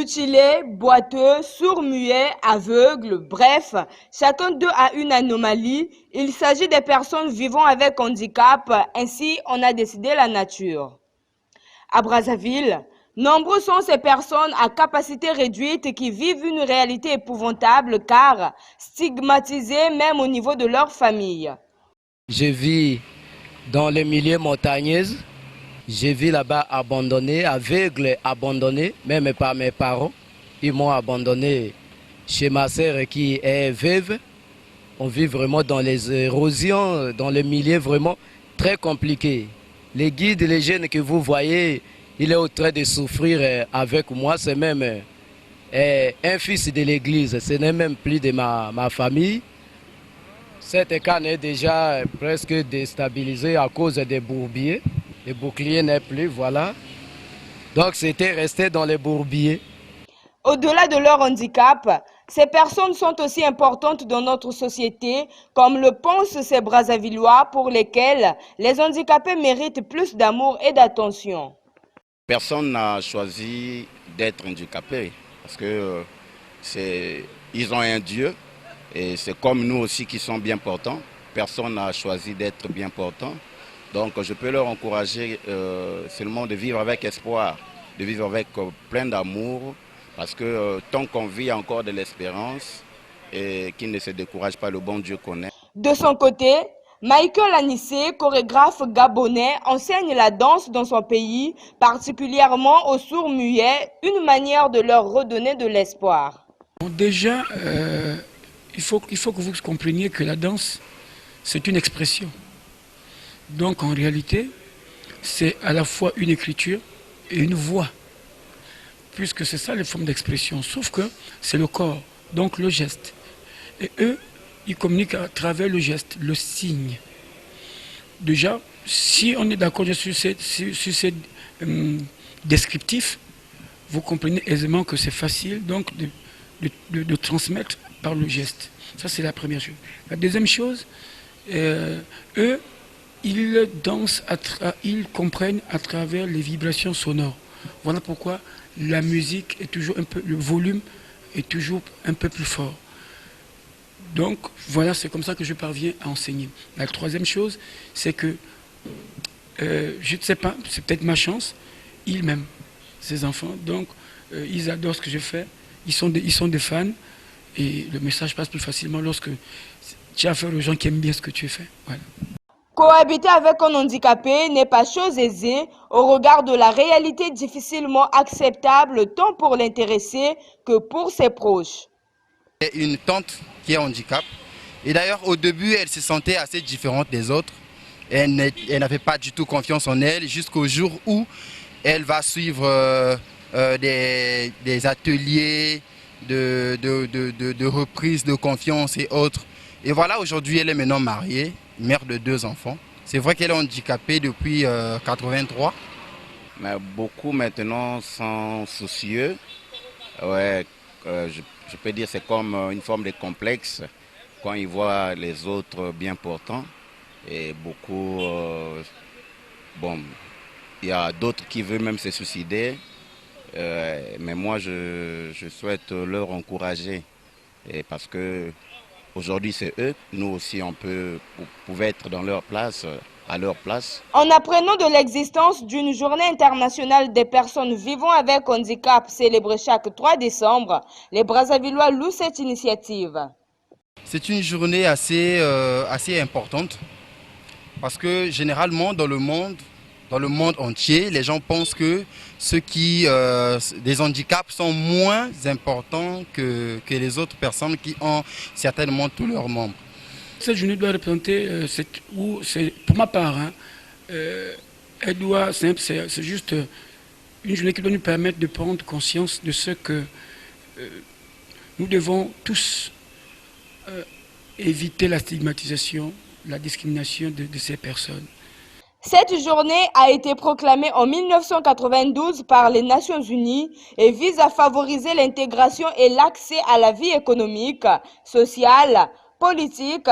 Mutilés, boiteux, sourds-muets, aveugles, bref, chacun d'eux a une anomalie. Il s'agit des personnes vivant avec handicap, ainsi on a décidé la nature. À Brazzaville, nombreuses sont ces personnes à capacité réduite qui vivent une réalité épouvantable car stigmatisées même au niveau de leur famille. Je vis dans les milieux montagneux. Je vis là-bas abandonné, aveugle, abandonné, même par mes parents. Ils m'ont abandonné chez ma sœur qui est veuve. On vit vraiment dans les érosions, dans les milieux vraiment très compliqués. Les guides, les jeunes que vous voyez, il est en train de souffrir avec moi. C'est même un fils de l'église, ce n'est même plus de ma famille. Cette canne est déjà presque déstabilisée à cause des bourbiers. Les boucliers n'est plus, voilà. Donc c'était resté dans les bourbiers. Au-delà de leur handicap, ces personnes sont aussi importantes dans notre société, comme le pensent ces Brazzavillois pour lesquels les handicapés méritent plus d'amour et d'attention. Personne n'a choisi d'être handicapé parce que ils ont un Dieu et c'est comme nous aussi qui sommes bien portants. Personne n'a choisi d'être bien portant. Donc je peux leur encourager seulement de vivre avec espoir, de vivre avec plein d'amour, parce que tant qu'on vit encore de l'espérance et qu'ils ne se découragent pas, le bon Dieu connaît. De son côté, Michael Anissé, chorégraphe gabonais, enseigne la danse dans son pays, particulièrement aux sourds-muets, une manière de leur redonner de l'espoir. Bon, déjà, il faut que vous compreniez que la danse, c'est une expression. Donc en réalité, c'est à la fois une écriture et une voix, puisque c'est ça les formes d'expression, sauf que c'est le corps, donc le geste. Et eux, ils communiquent à travers le geste, le signe. Déjà, si on est d'accord sur ces descriptifs, vous comprenez aisément que c'est facile donc de transmettre par le geste. Ça, c'est la première chose. La deuxième chose, eux, ils dansent, ils comprennent à travers les vibrations sonores. Voilà pourquoi la musique est toujours un peu, le volume est toujours un peu plus fort. Donc voilà, c'est comme ça que je parviens à enseigner. La troisième chose, c'est que, je ne sais pas, c'est peut-être ma chance, ils m'aiment, ces enfants, donc ils adorent ce que je fais, ils sont des fans, et le message passe plus facilement lorsque tu as affaire aux gens qui aiment bien ce que tu fais. Voilà. Cohabiter avec un handicapé n'est pas chose aisée au regard de la réalité difficilement acceptable tant pour l'intéressé que pour ses proches. Une tante qui est handicap et d'ailleurs au début elle se sentait assez différente des autres. Elle n'avait pas du tout confiance en elle jusqu'au jour où elle va suivre des ateliers de reprise de confiance et autres. Et voilà, aujourd'hui elle est maintenant mariée, mère de 2 enfants. C'est vrai qu'elle est handicapée depuis 83. Mais beaucoup maintenant sont soucieux. Ouais, je peux dire que c'est comme une forme de complexe quand ils voient les autres bien portants. Et beaucoup, bon, il y a d'autres qui veulent même se suicider. Mais moi, je souhaite leur encourager. Et parce que aujourd'hui, c'est eux. Nous aussi, on pouvait être dans leur place, à leur place. En apprenant de l'existence d'une journée internationale des personnes vivant avec handicap célébrée chaque 3 décembre, les Brazzavillois louent cette initiative. C'est une journée assez importante parce que généralement dans le monde entier, les gens pensent que ceux qui des handicaps sont moins importants que les autres personnes qui ont certainement tous leurs membres. Cette journée doit représenter, pour ma part, hein, c'est juste une journée qui doit nous permettre de prendre conscience de ce que nous devons tous éviter la stigmatisation, la discrimination de ces personnes. Cette journée a été proclamée en 1992 par les Nations Unies et vise à favoriser l'intégration et l'accès à la vie économique, sociale, politique,